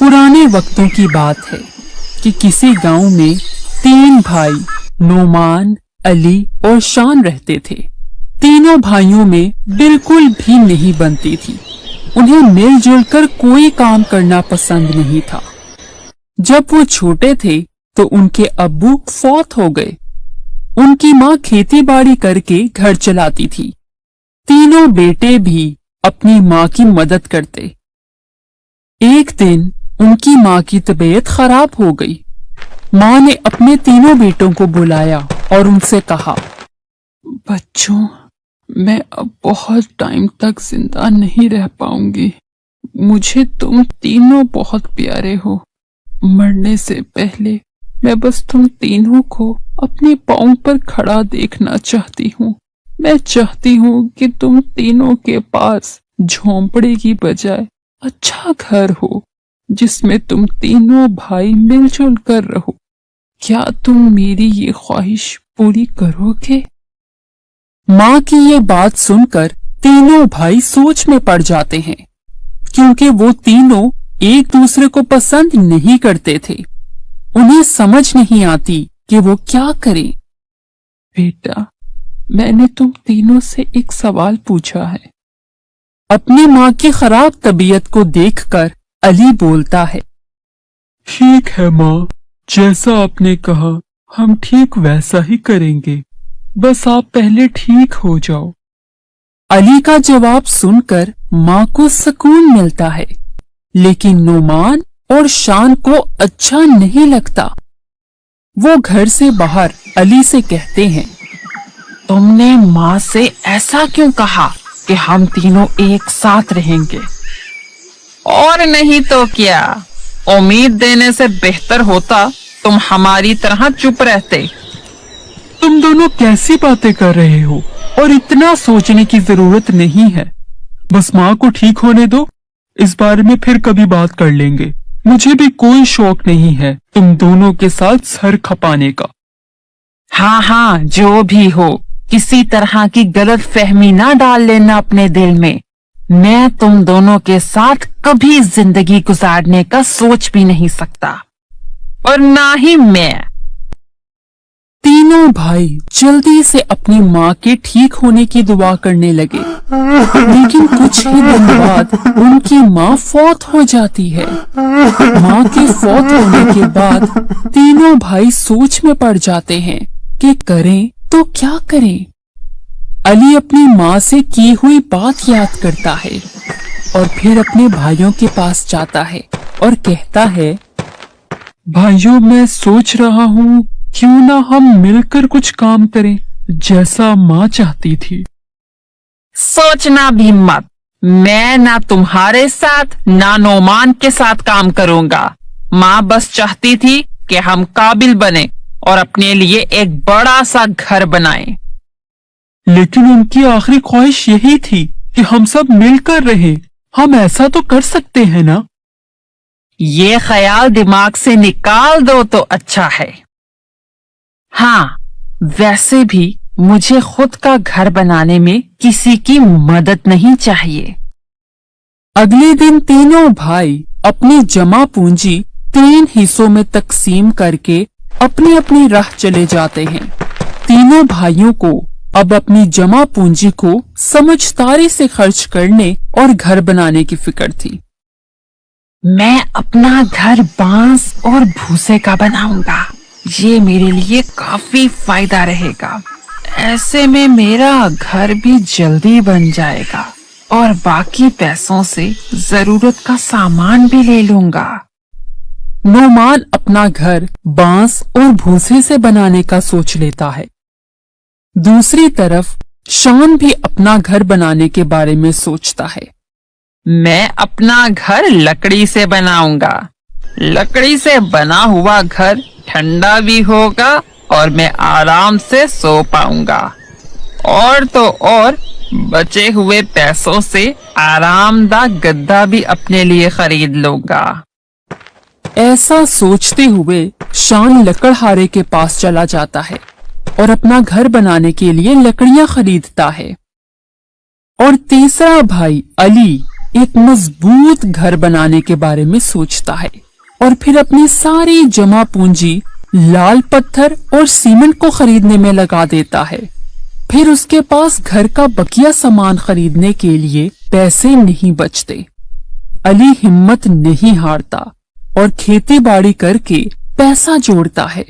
पुराने वक्तों की बात है कि किसी गांव में 3 भाई नोमान, अली और शान रहते थे। तीनों भाइयों में बिल्कुल भी नहीं बनती थी। उन्हें मिलजुल कर कोई काम करना पसंद नहीं था। जब वो छोटे थे तो उनके अब्बू फौत हो गए। उनकी माँ खेती बाड़ी करके घर चलाती थी। तीनों बेटे भी अपनी माँ की मदद करते। एक दिन उनकी माँ की तबीयत खराब हो गई। माँ ने अपने तीनों बेटों को बुलाया और उनसे कहा, बच्चों, मैं अब बहुत टाइम तक जिंदा नहीं रह पाऊंगी। मुझे तुम तीनों बहुत प्यारे हो। मरने से पहले मैं बस तुम तीनों को अपने पांव पर खड़ा देखना चाहती हूँ। मैं चाहती हूँ कि तुम तीनों के पास झोंपड़े की बजाय अच्छा घर हो, जिसमें तुम तीनों भाई मिलजुल कर रहो। क्या तुम मेरी ये ख्वाहिश पूरी करोगे? माँ की ये बात सुनकर तीनों भाई सोच में पड़ जाते हैं, क्योंकि वो तीनों एक दूसरे को पसंद नहीं करते थे। उन्हें समझ नहीं आती कि वो क्या करें। बेटा, मैंने तुम तीनों से एक सवाल पूछा है। अपनी माँ की खराब तबीयत को देखकर अली बोलता है, ठीक है माँ, जैसा आपने कहा हम ठीक वैसा ही करेंगे। बस आप पहले ठीक हो जाओ। अली का जवाब सुनकर माँ को सुकून मिलता है, लेकिन नोमान और शान को अच्छा नहीं लगता। वो घर से बाहर अली से कहते हैं, तुमने माँ से ऐसा क्यों कहा कि हम तीनों एक साथ रहेंगे? और नहीं तो क्या, उम्मीद देने से बेहतर होता तुम हमारी तरह चुप रहते। तुम दोनों कैसी बातें कर रहे हो? और इतना सोचने की जरूरत नहीं है। बस माँ को ठीक होने दो, इस बारे में फिर कभी बात कर लेंगे। मुझे भी कोई शौक नहीं है तुम दोनों के साथ सर खपाने का। हाँ, जो भी हो, किसी तरह की गलत फहमी ना डाल लेना अपने दिल में। मैं तुम दोनों के साथ कभी जिंदगी गुजारने का सोच भी नहीं सकता, और ना ही मैं। तीनों भाई जल्दी से अपनी माँ के ठीक होने की दुआ करने लगे, लेकिन कुछ ही दिन बाद उनकी माँ फौत हो जाती है। माँ के फौत होने के बाद तीनों भाई सोच में पड़ जाते हैं कि करें तो क्या करें। अली अपनी माँ से की हुई बात याद करता है और फिर अपने भाइयों के पास जाता है और कहता है, भाइयों, मैं सोच रहा हूँ क्यों ना हम मिलकर कुछ काम करें, जैसा माँ चाहती थी। सोचना भी मत, मैं ना तुम्हारे साथ ना नोमान के साथ काम करूंगा। माँ बस चाहती थी कि हम काबिल बने और अपने लिए एक बड़ा सा घर बनाएं। लेकिन उनकी आखिरी ख्वाहिश यही थी कि हम सब मिलकर रहें। हम ऐसा तो कर सकते हैं ना? ये ख्याल दिमाग से निकाल दो तो अच्छा है। हाँ, वैसे भी मुझे खुद का घर बनाने में किसी की मदद नहीं चाहिए। अगले दिन तीनों भाई अपनी जमा पूंजी 3 हिस्सों में तकसीम करके अपनी अपनी राह चले जाते हैं। तीनों भाइयों को अब अपनी जमा पूंजी को समझदारी से खर्च करने और घर बनाने की फिक्र थी। मैं अपना घर बांस और भूसे का बनाऊंगा। ये मेरे लिए काफी फायदा रहेगा। ऐसे में मेरा घर भी जल्दी बन जाएगा और बाकी पैसों से जरूरत का सामान भी ले लूंगा। नोमान अपना घर बांस और भूसे से बनाने का सोच लेता है। दूसरी तरफ शान भी अपना घर बनाने के बारे में सोचता है। मैं अपना घर लकड़ी से बनाऊंगा। लकड़ी से बना हुआ घर ठंडा भी होगा और मैं आराम से सो पाऊंगा। और तो और बचे हुए पैसों से आरामदायक गद्दा भी अपने लिए खरीद लूंगा। ऐसा सोचते हुए शान लकड़हारे के पास चला जाता है और अपना घर बनाने के लिए लकड़ियां खरीदता है। और तीसरा भाई अली एक मजबूत घर बनाने के बारे में सोचता है और फिर अपनी सारी जमा पूंजी लाल पत्थर और सीमेंट को खरीदने में लगा देता है। फिर उसके पास घर का बकिया सामान खरीदने के लिए पैसे नहीं बचते। अली हिम्मत नहीं हारता और खेती बाड़ी करके पैसा जोड़ता है।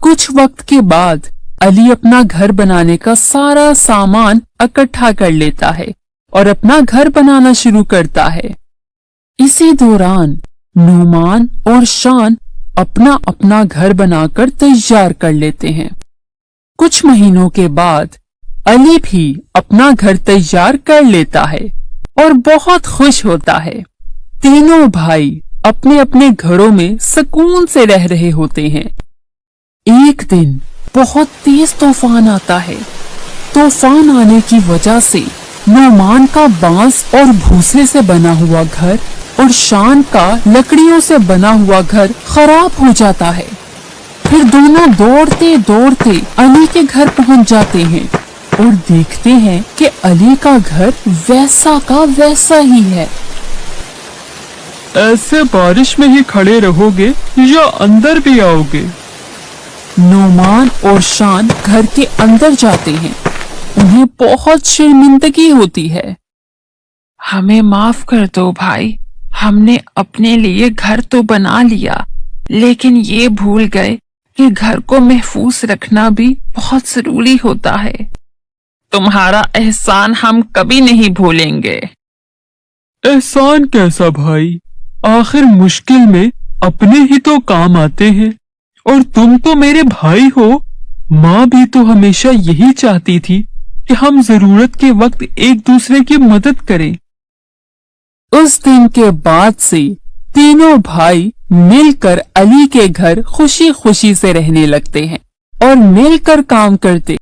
कुछ वक्त के बाद अली अपना घर बनाने का सारा सामान इकट्ठा कर लेता है और अपना घर बनाना शुरू करता है। इसी दौरान नुमान और शान अपना अपना घर बनाकर तैयार कर लेते हैं। कुछ महीनों के बाद अली भी अपना घर तैयार कर लेता है और बहुत खुश होता है। तीनों भाई अपने अपने घरों में सुकून से रह रहे होते हैं। एक दिन बहुत तेज तूफान आता है। तूफान आने की वजह से नुमान का बांस और भूसे से बना हुआ घर और शान का लकड़ियों से बना हुआ घर खराब हो जाता है। फिर दोनों दौड़ते दौड़ते अली के घर पहुंच जाते हैं और देखते हैं कि अली का घर वैसा का वैसा ही है। ऐसे बारिश में ही खड़े रहोगे या अंदर भी आओगे? नुमान और शान घर के अंदर जाते हैं। उन्हें बहुत शर्मिंदगी होती है। हमें माफ कर दो भाई, हमने अपने लिए घर तो बना लिया, लेकिन ये भूल गए कि घर को महफूज रखना भी बहुत जरूरी होता है। तुम्हारा एहसान हम कभी नहीं भूलेंगे। एहसान कैसा भाई? आखिर मुश्किल में अपने ही तो काम आते हैं और तुम तो मेरे भाई हो। माँ भी तो हमेशा यही चाहती थी कि हम जरूरत के वक्त एक दूसरे की मदद करें। उस दिन के बाद से तीनों भाई मिलकर अली के घर खुशी खुशी से रहने लगते हैं और मिलकर काम करते